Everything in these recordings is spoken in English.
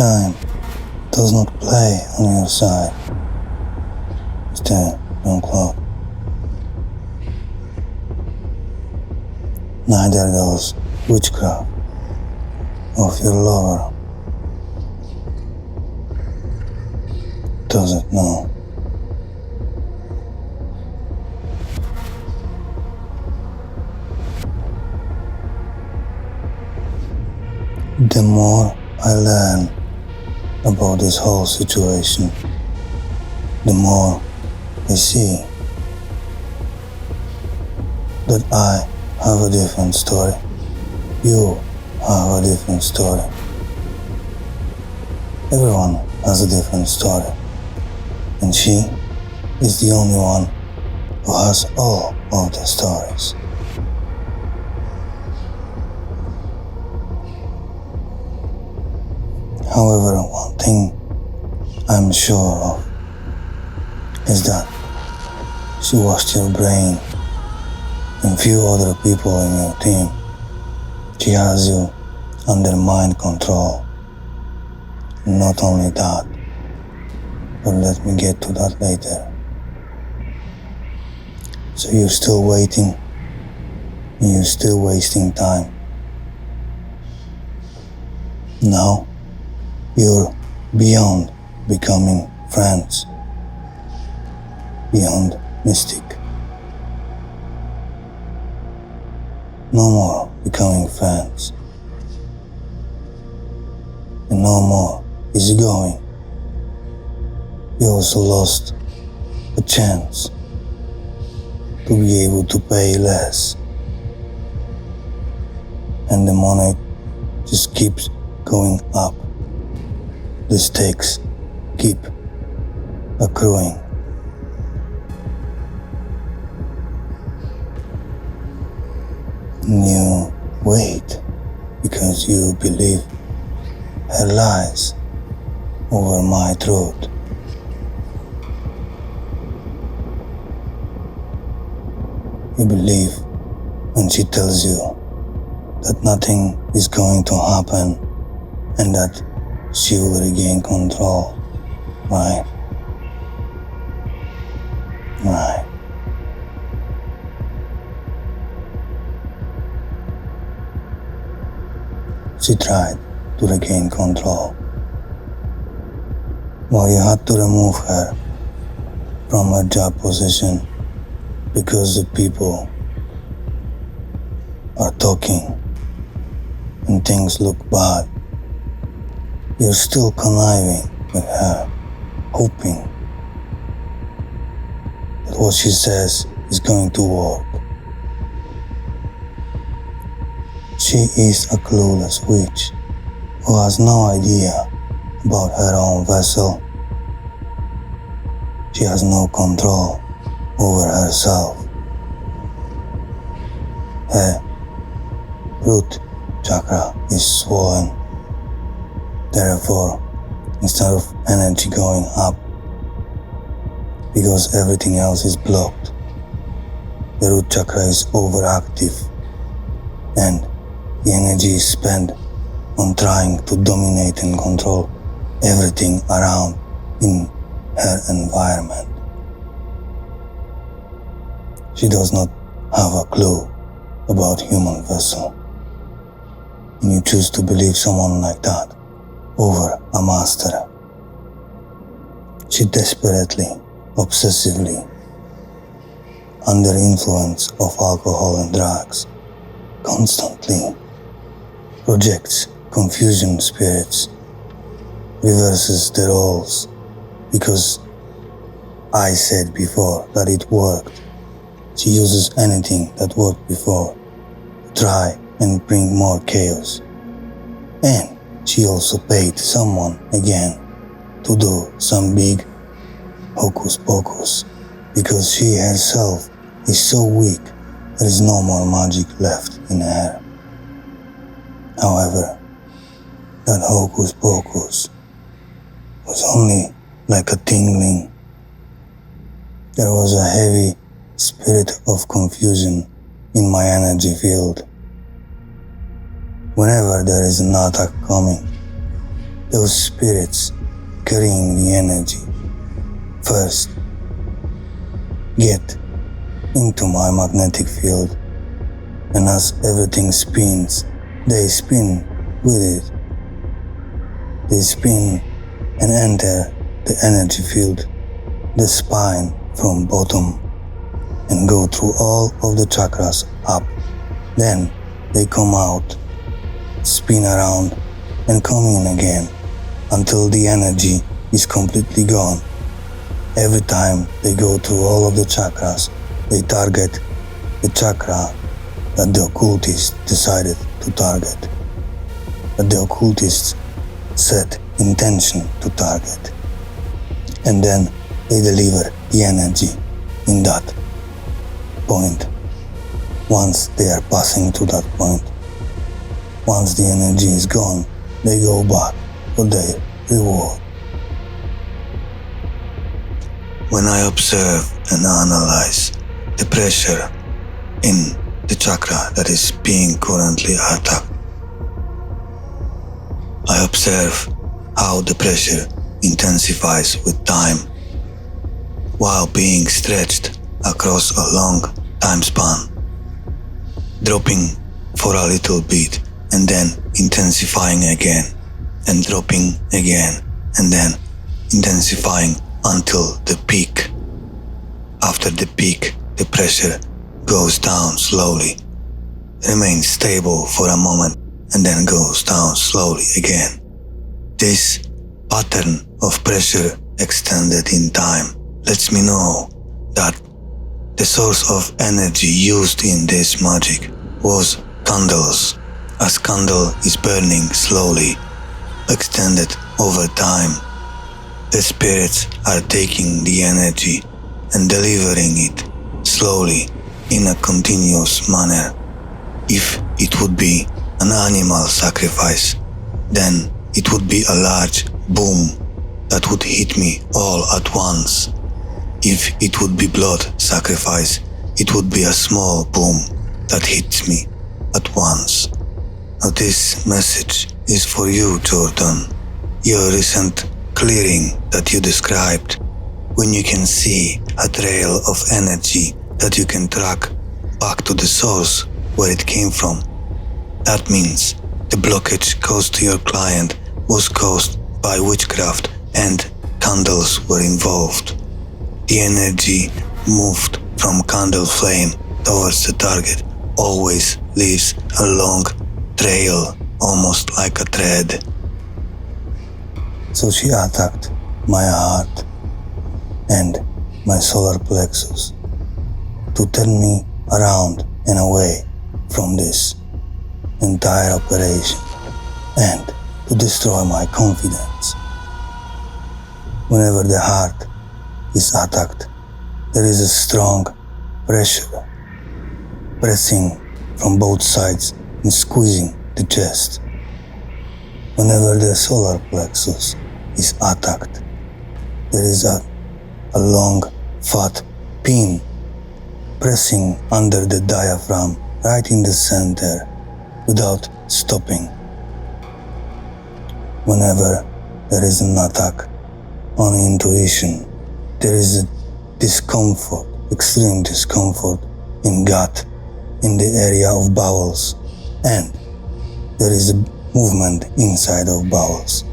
time does not play on your side. Stay, don't clock. Neither does witchcraft of your lover. Does it know? The more I learn about this whole situation, the more I see that I have a different story. You have a different story. Everyone has a different story. And she is the only one who has all of the stories. However, one thing I'm sure of is that she washed your brain and few other people in your team. She has you under mind control. And not only that, but let me get to that later. So you're still waiting, and you're still wasting time. Now, you're beyond becoming friends, beyond mystic. No more becoming friends, and no more easygoing. You also lost a chance to be able to pay less, and the money just keeps going up. The stakes keep accruing. And you wait because you believe her lies over my truth. You believe when she tells you that nothing is going to happen and that she will regain control, right? Right. She tried to regain control, while you had to remove her from her job position because the people are talking and things look bad. You're still conniving with her, hoping that what she says is going to work. She is a clueless witch who has no idea about her own vessel. She has no control over herself. Her root chakra is swollen. Therefore, instead of energy going up, because everything else is blocked, the root chakra is overactive and the energy is spent on trying to dominate and control everything around in her environment. She does not have a clue about human vessel, and you choose to believe someone like that over a master. She desperately, obsessively, under influence of alcohol and drugs, constantly projects confusion spirits, reverses the roles, because I said before that it worked. She uses anything that worked before to try and bring more chaos. And she also paid someone again to do some big hocus pocus, because she herself is so weak there is no more magic left in her. However, that hocus pocus was only like a tingling. There was a heavy spirit of confusion in my energy field. Whenever there is an attack coming, those spirits carrying the energy. First, get into my magnetic field, and as everything spins, they spin with it. They spin and enter the energy field, the spine from bottom, and go through all of the chakras up. Then they come out, spin around, and come in again until the energy is completely gone. Every time they go through all of the chakras, they target the chakra that the occultist decided to target, that the occultists set intention to target, and then they deliver the energy in that point. Once they are passing to that point, once the energy is gone, they go back for their reward. When I observe and analyze the pressure in the chakra that is being currently attacked, I observe how the pressure intensifies with time while being stretched across a long time span, dropping for a little bit and then intensifying again, and dropping again, and then intensifying until the peak. After the peak, the pressure goes down slowly, remains stable for a moment, and then goes down slowly again. This pattern of pressure extended in time lets me know that the source of energy used in this magic was candles. As candle is burning slowly, extended over time, the spirits are taking the energy and delivering it slowly in a continuous manner. If it would be an animal sacrifice, then it would be a large boom that would hit me all at once. If it would be blood sacrifice, it would be a small boom that hits me at once. Now this message is for you, Jordan. Your recent clearing that you described, when you can see a trail of energy that you can track back to the source where it came from. That means the blockage caused to your client was caused by witchcraft and candles were involved. The energy moved from candle flame towards the target always leaves a long trail, almost like a thread. So she attacked my heart and my solar plexus to turn me around and away from this entire operation and to destroy my confidence. Whenever the heart is attacked, there is a strong pressure, pressing from both sides and squeezing the chest. Whenever the solar plexus is attacked, there is a long, fat pin pressing under the diaphragm right in the center without stopping. Whenever there is an attack on intuition, there is a discomfort, extreme discomfort in gut, in the area of bowels, and there is a movement inside of bowels,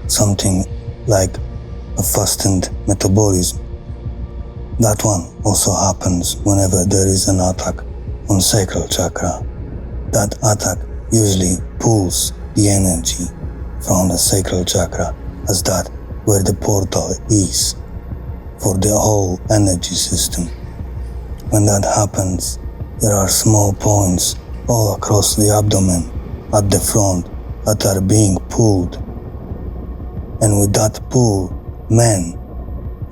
something like a fastened metabolism. That one also happens whenever there is an attack on sacral chakra. That attack usually pulls the energy from the sacral chakra, as that where the portal is for the whole energy system. When that happens, there are small points all across the abdomen at the front that are being pulled. And with that pull, men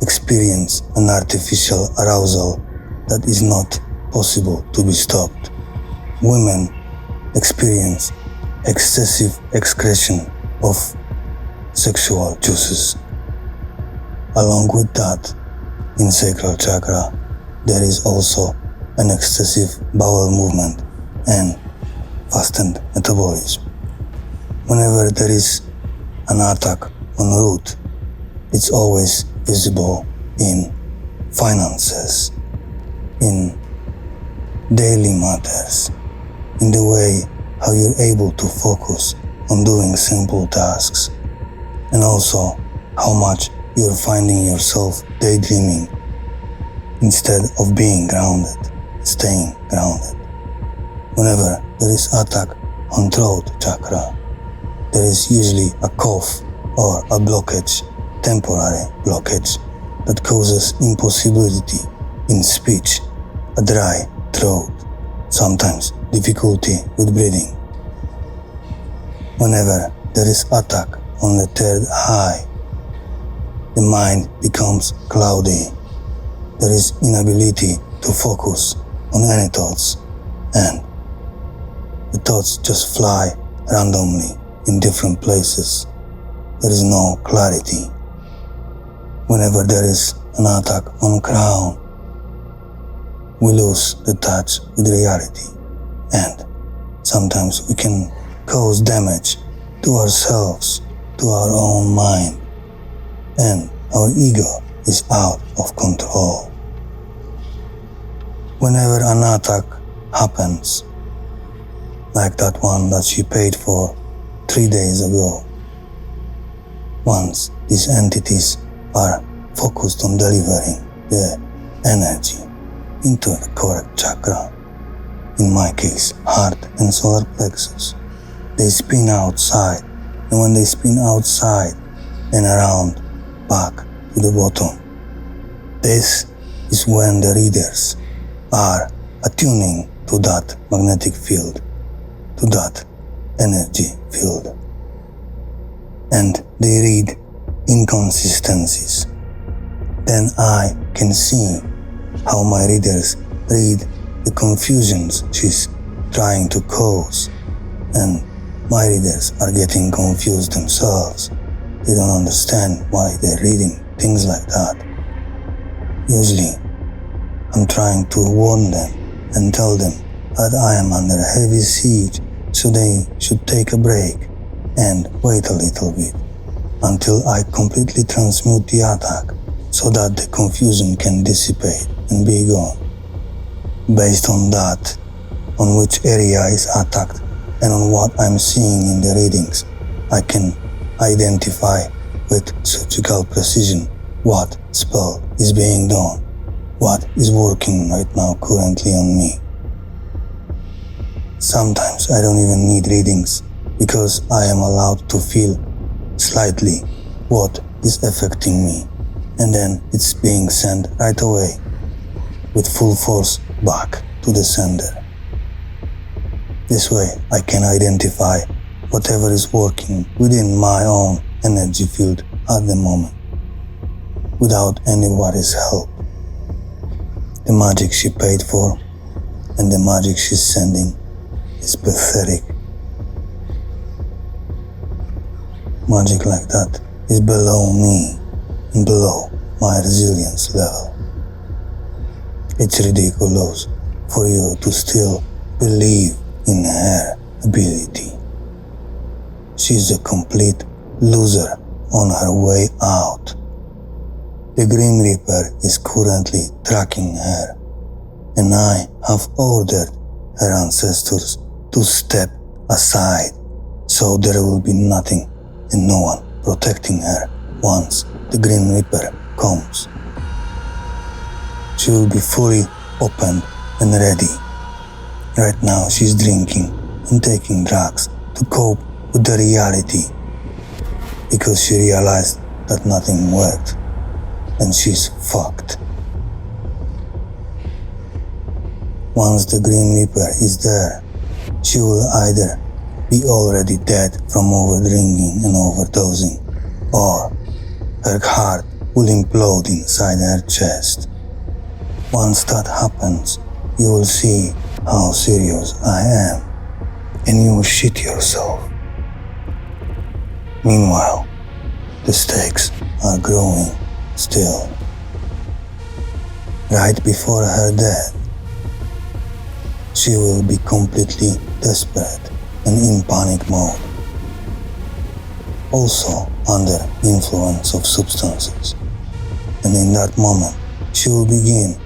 experience an artificial arousal that is not possible to be stopped. Women experience excessive excretion of sexual juices. Along with that, in sacral chakra, there is also an excessive bowel movement and fastened metabolism. Whenever there is an attack on route, it's always visible in finances, in daily matters, in the way how you're able to focus on doing simple tasks, and also how much you're finding yourself daydreaming instead of being grounded, staying grounded. Whenever there is attack on throat chakra, there is usually a cough or a blockage, temporary blockage, that causes impossibility in speech, a dry throat, sometimes difficulty with breathing. Whenever there is attack on the third eye, the mind becomes cloudy. There is inability to focus on any thoughts, and the thoughts just fly randomly in different places. There is no clarity. Whenever there is an attack on crown, we lose the touch with reality, and sometimes we can cause damage to ourselves, to our own mind, and our ego is out of control. Whenever an attack happens, like that one that she paid for 3 days ago, once these entities are focused on delivering the energy into the correct chakra, in my case, heart and solar plexus, they spin outside, and when they spin outside and around back to the bottom, this is when the readers are attuning to that magnetic field, to that energy field, and they read inconsistencies. Then I can see how my readers read the confusions she's trying to cause, and my readers are getting confused themselves. They don't understand why they're reading things like that. Usually, I'm trying to warn them and tell them that I am under a heavy siege, so they should take a break and wait a little bit until I completely transmute the attack, so that the confusion can dissipate and be gone. Based on that, on which area is attacked and on what I'm seeing in the readings, I can identify with surgical precision what spell is being done, what is working right now currently on me. Sometimes I don't even need readings, because I am allowed to feel slightly what is affecting me, and then it's being sent right away with full force back to the sender. This way I can identify whatever is working within my own energy field at the moment, without anybody's help. The magic she paid for and the magic she's sending is pathetic. Magic like that is below me and below my resilience level. It's ridiculous for you to still believe in her ability. She's a complete loser on her way out. The Grim Reaper is currently tracking her, and I have ordered her ancestors to step aside, so there will be nothing and no one protecting her once the Grim Reaper comes. She will be fully opened and ready. Right now she's drinking and taking drugs to cope with the reality, because she realized that nothing worked and she's fucked. Once the Grim Reaper is there, she will either be already dead from overdrinking and overdosing, or her heart will implode inside her chest. Once that happens, you will see how serious I am, and you will shit yourself. Meanwhile, the stakes are growing still. Right before her death, she will be completely desperate and in panic mode. also under influence of substances. And in that moment, she will begin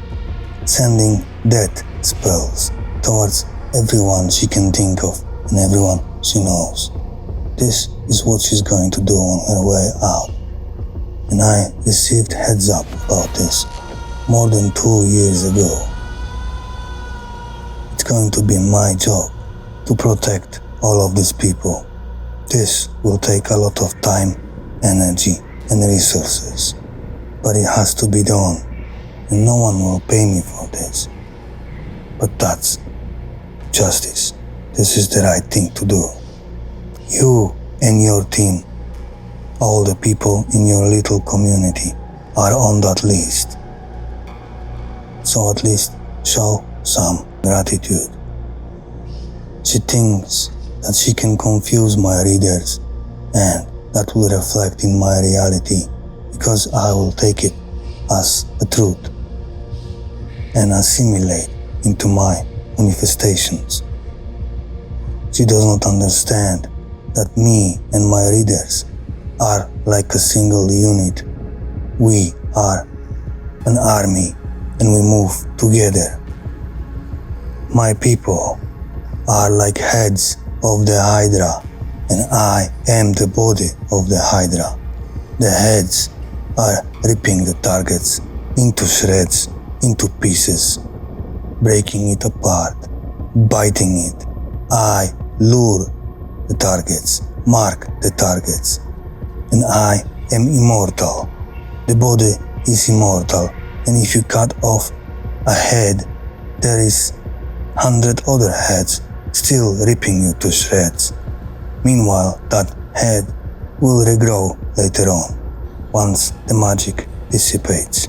sending death spells towards everyone she can think of and everyone she knows. This is what she's going to do on her way out. And I received heads up about this more than 2 years ago. It's going to be my job to protect all of these people. This will take a lot of time, energy, and resources, but it has to be done, and no one will pay me for this. But that's justice. This is the right thing to do. You and your team, all the people in your little community, are on that list. So at least show some gratitude. She thinks that she can confuse my readers, and that will reflect in my reality, because I will take it as the truth and assimilate into my manifestations. She does not understand that me and my readers are like a single unit. We are an army and we move together. My people are like heads of the Hydra, and I am the body of the Hydra. The heads are ripping the targets into shreds, into pieces, breaking it apart, biting it. I lure the targets, mark the targets, and I am immortal. The body is immortal, and if you cut off a head, there is 100 other heads still ripping you to shreds. Meanwhile, that head will regrow later on, once the magic dissipates.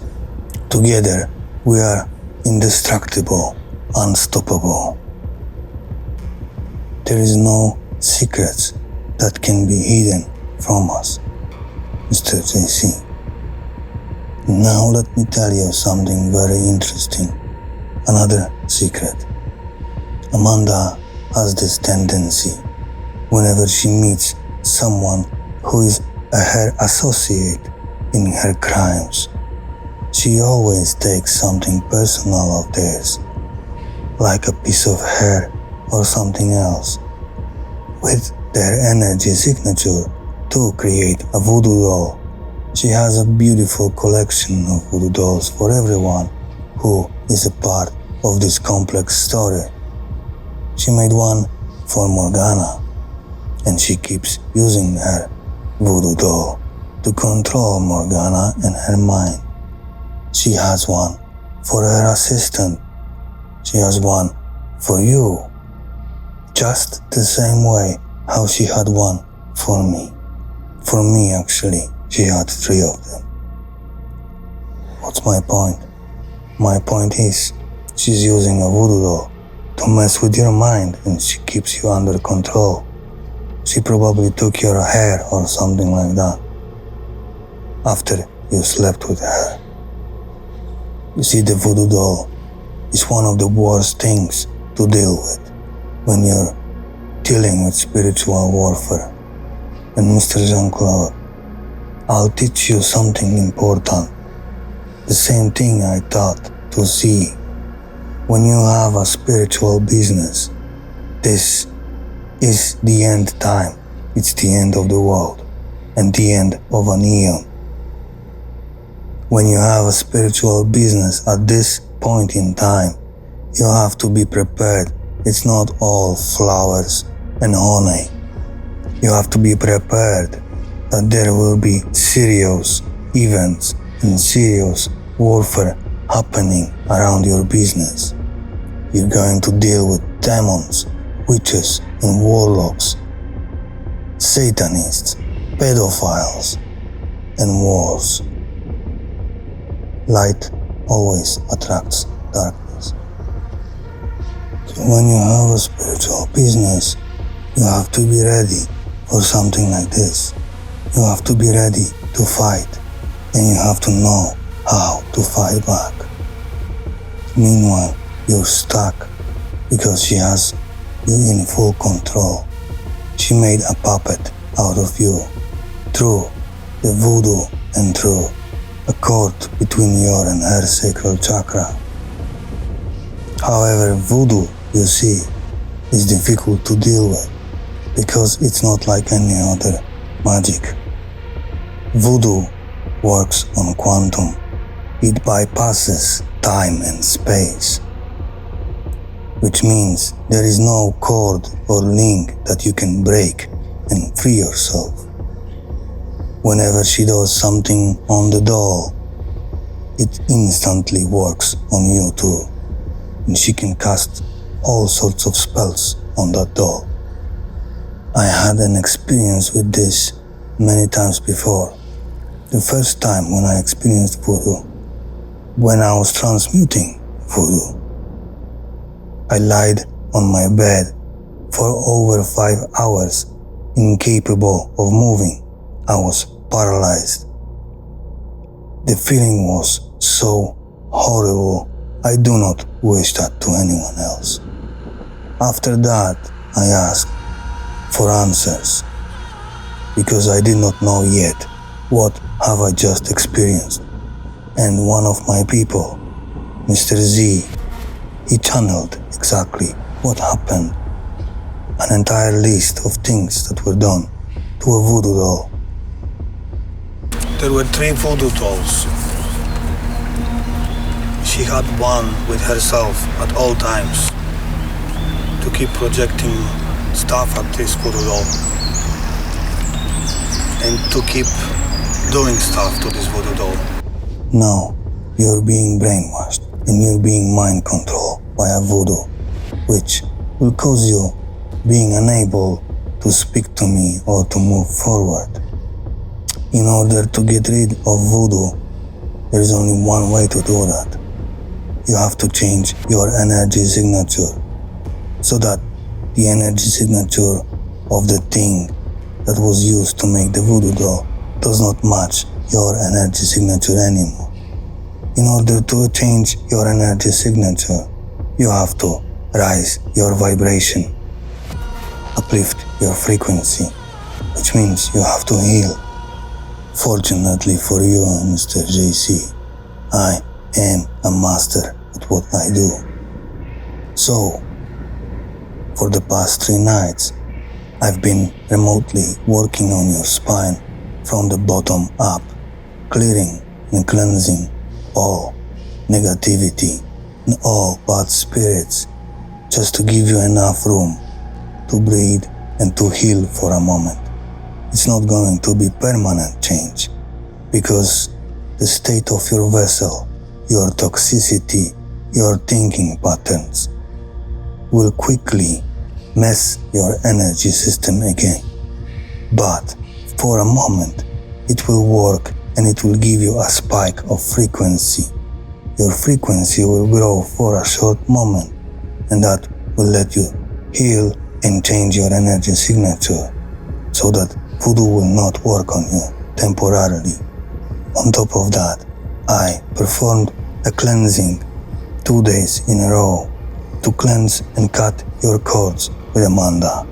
Together, we are indestructible, unstoppable. There is no secrets that can be hidden from us, Mr. JC. Now let me tell you something very interesting. Another secret. Amanda has this tendency, whenever she meets someone who is her associate in her crimes, she always takes something personal of theirs, like a piece of hair or something else, with their energy signature to create a voodoo doll. She has a beautiful collection of voodoo dolls for everyone who is a part of this complex story. She made one for Morgana, and she keeps using her voodoo doll to control Morgana and her mind. She has one for her assistant. She has one for you. Just the same way how she had one for me. For me, actually, she had 3 of them. What's my point? My point is, she's using a voodoo doll to mess with your mind, and she keeps you under control. She probably took your hair or something like that after you slept with her. You see, the voodoo doll is one of the worst things to deal with when you're dealing with spiritual warfare. And Mr. Jean-Claude, I'll teach you something important. The same thing I taught to Z. When you have a spiritual business, this is the end time. It's the end of the world and the end of an eon. When you have a spiritual business at this point in time, you have to be prepared. It's not all flowers and honey. You have to be prepared that there will be serious events and serious warfare happening around your business. You're going to deal with demons, witches and warlocks, Satanists, pedophiles, and wars. Light always attracts darkness. So when you have a spiritual business, you have to be ready for something like this. You have to be ready to fight, and you have to know how to fight back. Meanwhile, you're stuck because she has you in full control. She made a puppet out of you, through the voodoo and through a cord between your and her sacral chakra. However, voodoo, you see, is difficult to deal with because it's not like any other magic. Voodoo works on quantum. It bypasses time and space, which means there is no cord or link that you can break and free yourself. Whenever she does something on the doll, it instantly works on you too, and she can cast all sorts of spells on that doll. I had an experience with this many times before. The first time when I experienced voodoo, when I was transmuting voodoo, I lied on my bed for over 5 hours, incapable of moving. I was paralyzed. The feeling was so horrible. I do not wish that to anyone else. After that, I asked for answers because I did not know yet what have I just experienced. And one of my people, Mr. Z, he channeled exactly what happened. An entire list of things that were done to a voodoo doll. There were 3 voodoo dolls. She had one with herself at all times to keep projecting stuff at this voodoo doll and to keep doing stuff to this voodoo doll. Now, you're being brainwashed and you're being mind controlled by a voodoo, which will cause you being unable to speak to me or to move forward. In order to get rid of voodoo, there is only one way to do that. You have to change your energy signature so that the energy signature of the thing that was used to make the voodoo doll does not match your energy signature anymore. In order to change your energy signature, you have to raise your vibration, uplift your frequency, which means you have to heal. Fortunately for you, Mr. JC, I am a master at what I do. So, for the past 3 nights, I've been remotely working on your spine from the bottom up, clearing and cleansing all negativity and all bad spirits, just to give you enough room to breathe and to heal for a moment. It's not going to be permanent change, because the state of your vessel, your toxicity, your thinking patterns will quickly mess your energy system again. But for a moment, it will work and it will give you a spike of frequency. Your frequency will grow for a short moment, and that will let you heal and change your energy signature so that voodoo will not work on you temporarily. On top of that, I performed a cleansing 2 days in a row to cleanse and cut your cords with Amanda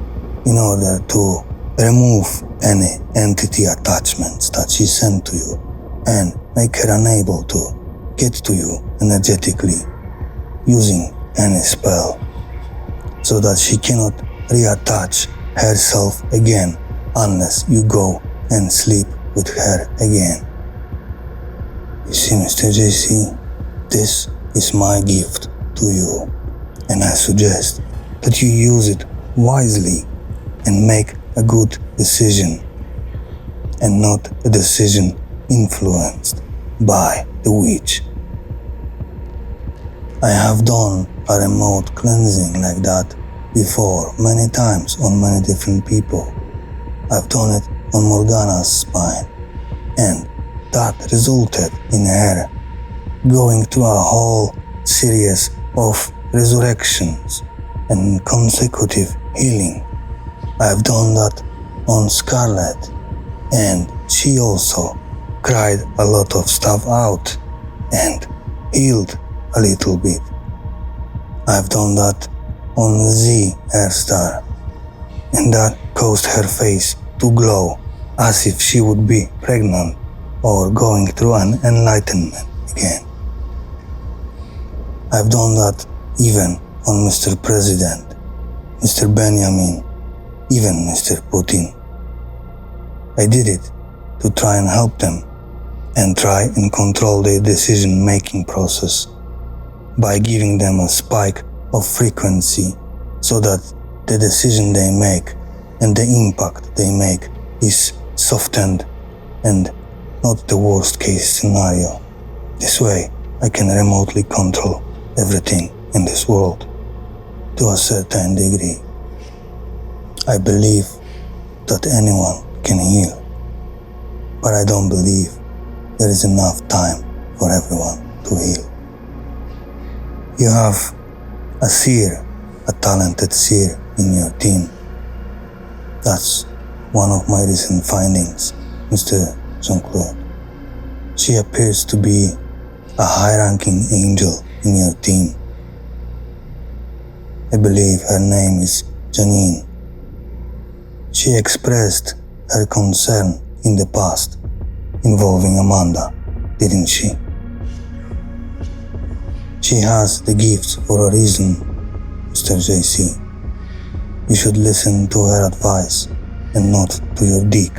in order to remove any entity attachments that she sent to you and make her unable to get to you energetically using any spell, so that she cannot reattach herself again unless you go and sleep with her again. You see, Mr. JC, this is my gift to you, and I suggest that you use it wisely and make a good decision, and not a decision influenced by the witch. I have done a remote cleansing like that before many times on many different people. I've done it on Morgana's spine, and that resulted in her going through a whole series of resurrections and consecutive healing. I've done that on Scarlet, and she also cried a lot of stuff out and healed a little bit. I've done that on Z Airstar, and that caused her face to glow as if she would be pregnant or going through an enlightenment again. I've done that even on Mr. President, Mr. Benjamin, even Mr. Putin. I did it to try and help them and try and control their decision-making process by giving them a spike of frequency so that the decision they make and the impact they make is softened and not the worst case scenario. This way I can remotely control everything in this world to a certain degree. I believe that anyone can heal, but I don't believe there is enough time for everyone to heal. You have a seer, a talented seer in your team. That's one of my recent findings, Mr. Jean-Claude. She appears to be a high-ranking angel in your team. I believe her name is Janine. She expressed her concern in the past involving Amanda, didn't she? She has the gifts for a reason, Mr. JC. You should listen to her advice and not to your dick.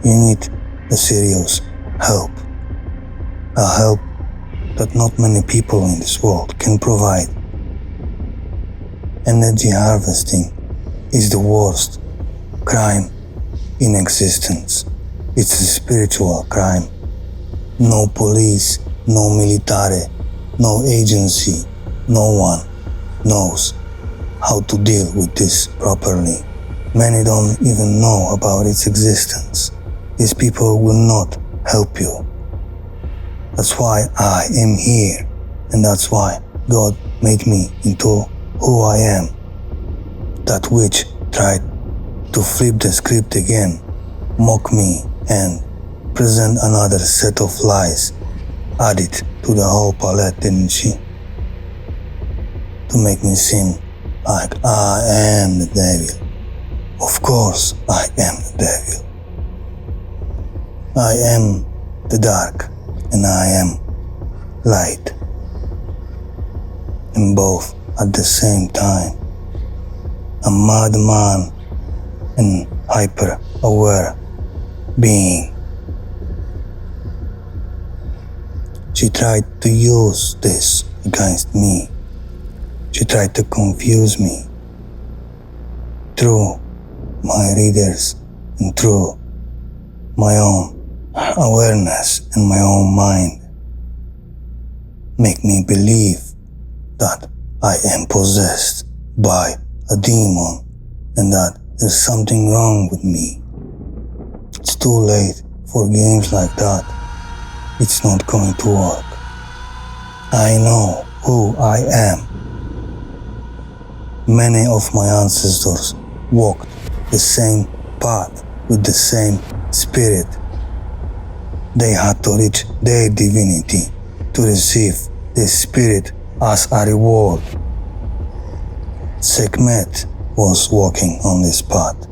You need a serious help. A help that not many people in this world can provide. Energy harvesting is the worst crime in existence. It's a spiritual crime. No police, no military, no agency, no one knows how to deal with this properly. Many don't even know about its existence. These people will not help you. That's why I am here, and that's why God made me into who I am. That witch tried to flip the script again, mock me, and present another set of lies, added to the whole palette, didn't she? To make me seem like I am the devil. Of course I am the devil. I am the dark and I am light. And both at the same time. A madman and hyper-aware being. She tried to use this against me. She tried to confuse me through my readers and through my own awareness and my own mind. Make me believe that I am possessed by a demon and that there's something wrong with me. It's too late for games like that. It's not going to work. I know who I am. Many of my ancestors walked the same path with the same spirit. They had to reach their divinity to receive the spirit as a reward. Sekhmet was walking on this path.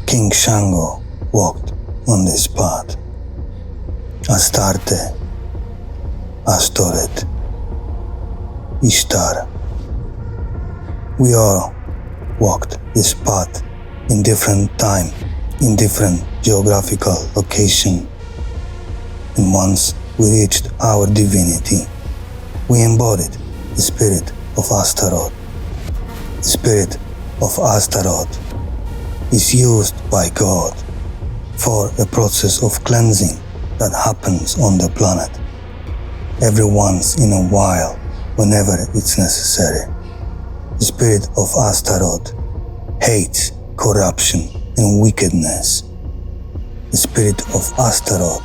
King Shango walked on this path. Astarte, Astoret, Ishtar. We all walked this path in different time, in different geographical location. And once we reached our divinity, we embodied the spirit of Astaroth. The spirit of Astaroth is used by God for a process of cleansing that happens on the planet every once in a while whenever it's necessary. The spirit of Astaroth hates corruption and wickedness. The spirit of Astaroth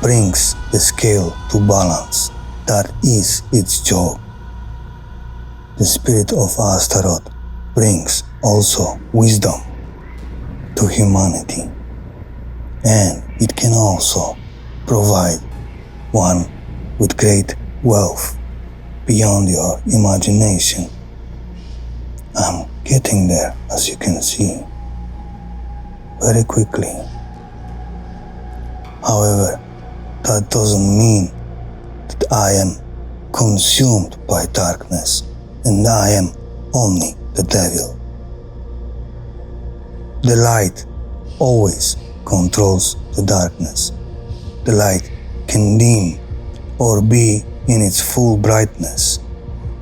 brings the scale to balance. That is its job. The spirit of Astaroth brings also wisdom to humanity, and it can also provide one with great wealth beyond your imagination. I'm getting there, as you can see, very quickly. However, that doesn't mean that I am consumed by darkness and I am only the devil. The light always controls the darkness. The light can dim or be in its full brightness.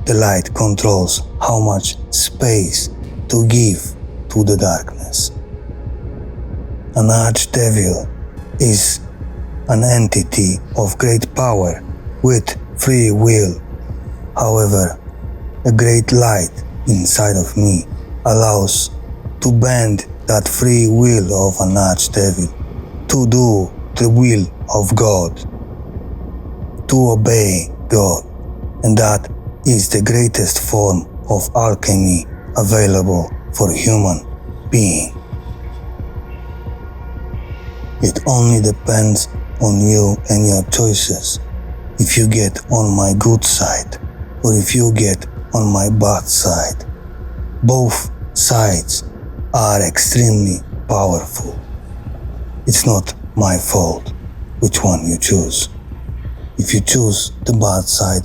The light controls how much space to give to the darkness. An archdevil is an entity of great power with free will. However, a great light inside of me allows to bend that free will of an archdevil to do the will of God, to obey God, and that is the greatest form of alchemy available for human being. It only depends on you and your choices if you get on my good side or if you get on my bad side. Both sides are extremely powerful. It's not my fault which one you choose. If you choose the bad side,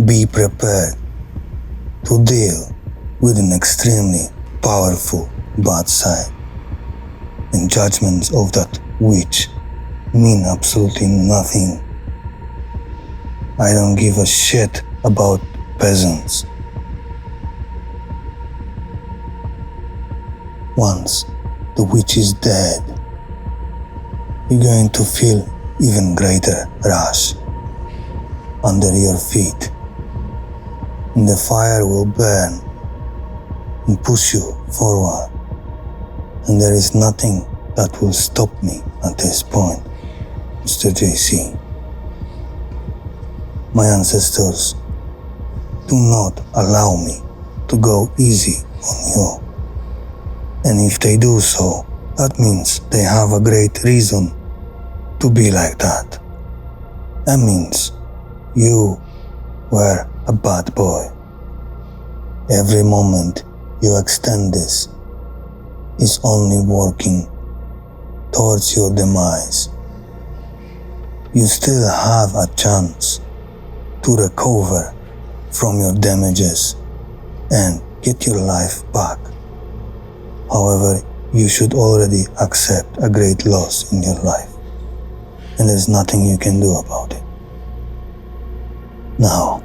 be prepared to deal with an extremely powerful bad side. And judgments of that which mean absolutely nothing. I don't give a shit about peasants. Once the witch is dead, you're going to feel even greater rush under your feet, and the fire will burn and push you forward, and there is nothing that will stop me at this point, Mr. JC. My ancestors do not allow me to go easy on you. And if they do so, that means they have a great reason to be like that. That means you were a bad boy. Every moment you extend this is only working towards your demise. You still have a chance to recover from your damages and get your life back. However, you should already accept a great loss in your life, and there's nothing you can do about it. Now,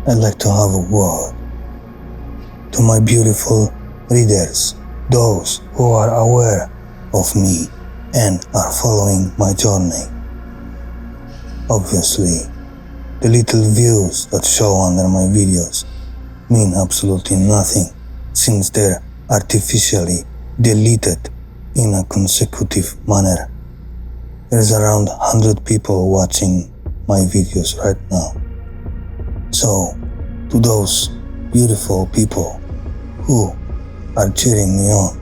I'd like to have a word to my beautiful readers, those who are aware of me and are following my journey. Obviously, the little views that show under my videos mean absolutely nothing since they're artificially deleted in a consecutive manner. There's around 100 people watching my videos right now. So, to those beautiful people who are cheering me on,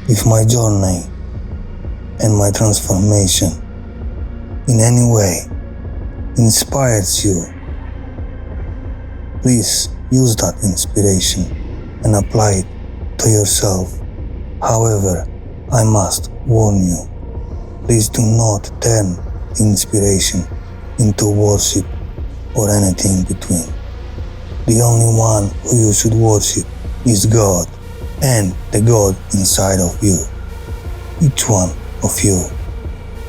if my journey and my transformation in any way inspires you, please use that inspiration and apply it to yourself. However, I must warn you, please do not turn inspiration into worship or anything in between. The only one who you should worship is God and the God inside of you. Each one of you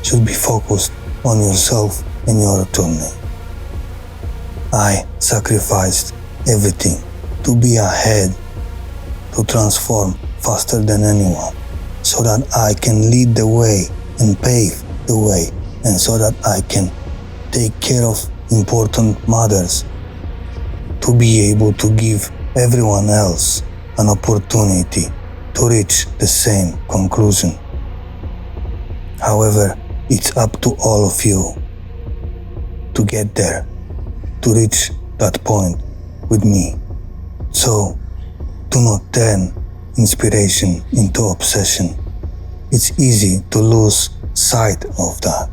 should be focused on yourself and your journey. I sacrificed everything to be ahead, to transform faster than anyone, so that I can lead the way and pave the way, and so that I can take care of important matters, to be able to give everyone else an opportunity to reach the same conclusion. However, it's up to all of you to get there, to reach that point with me. So, do not turn inspiration into obsession. It's easy to lose sight of that.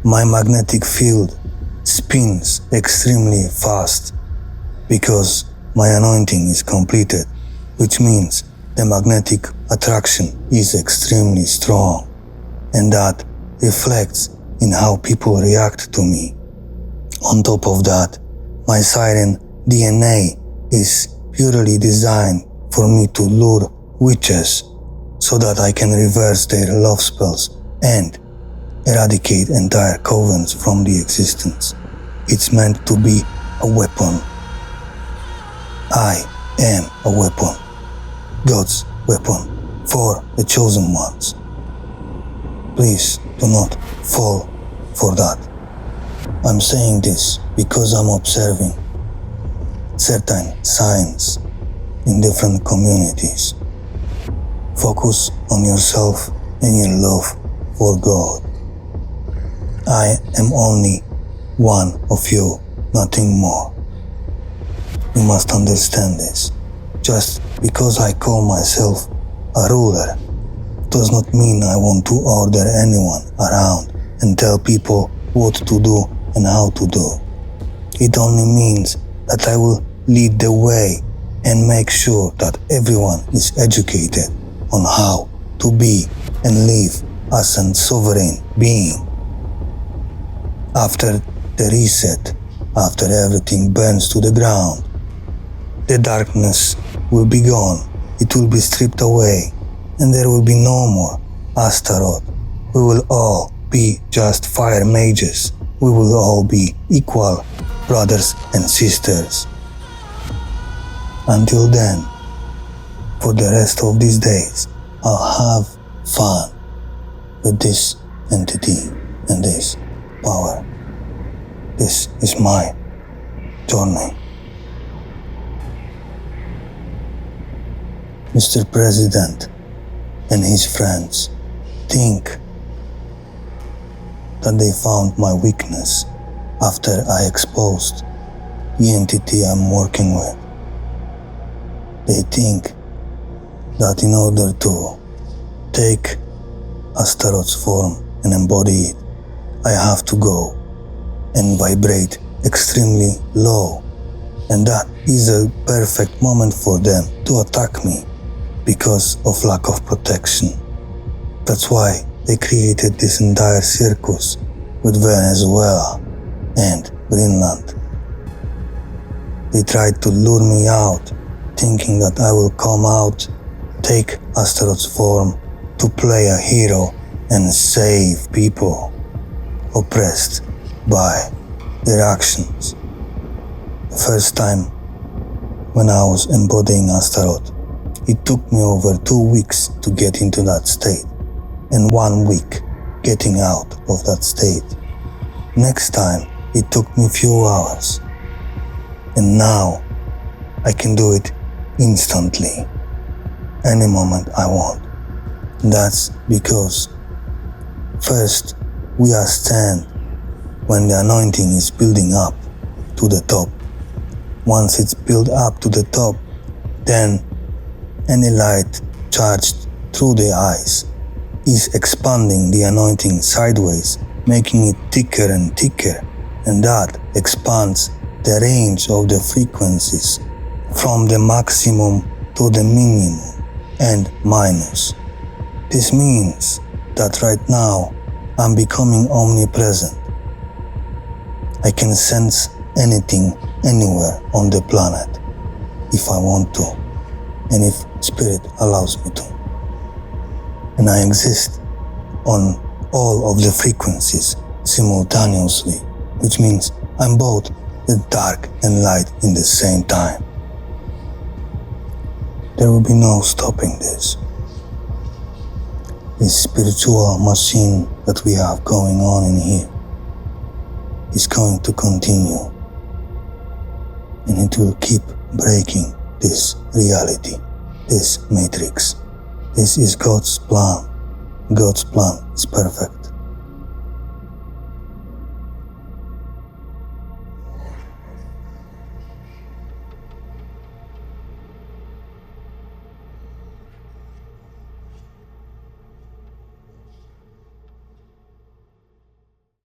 My magnetic field spins extremely fast because my anointing is completed, which means the magnetic attraction is extremely strong, and that reflects in how people react to me. On top of that, my siren DNA is purely designed for me to lure witches so that I can reverse their love spells and eradicate entire covens from the existence. It's meant to be a weapon. I am a weapon, God's weapon for the chosen ones. Please do not fall for that. I'm saying this because I'm observing certain signs in different communities. Focus on yourself and your love for God. I am only one of you, nothing more. You must understand this. Just because I call myself a ruler does not mean I want to order anyone around and tell people what to do and how to do. It only means that I will lead the way and make sure that everyone is educated on how to be and live as a sovereign being. After the reset, after everything burns to the ground, the darkness will be gone, it will be stripped away, and there will be no more Astaroth. We will all be just fire mages. We will all be equal brothers and sisters. Until then, for the rest of these days, I'll have fun with this entity and this power. This is my journey. Mr. President and his friends think that they found my weakness after I exposed the entity I'm working with. They think that in order to take Astaroth's form and embody it, I have to go and vibrate extremely low, and that is a perfect moment for them to attack me because of lack of protection. That's why they created this entire circus with Venezuela and Greenland. They tried to lure me out, thinking that I will come out, take Astaroth's form to play a hero and save people oppressed by their actions. The first time when I was embodying Astaroth, it took me over 2 weeks to get into that state, and 1 week getting out of that state. Next time, it took me few hours, and now I can do it instantly, any moment I want. That's because first we are stand when the anointing is building up to the top. Once it's built up to the top, then any light charged through the eyes is expanding the anointing sideways, making it thicker and thicker, and that expands the range of the frequencies from the maximum to the minimum and minus. This means that right now I'm becoming omnipresent. I can sense anything, anywhere on the planet, if I want to, and if Spirit allows me to. And I exist on all of the frequencies simultaneously, which means I'm both the dark and light in the same time. There will be no stopping this. This spiritual machine that we have going on in here is going to continue, and it will keep breaking this reality, this matrix. This is God's plan. God's plan is perfect.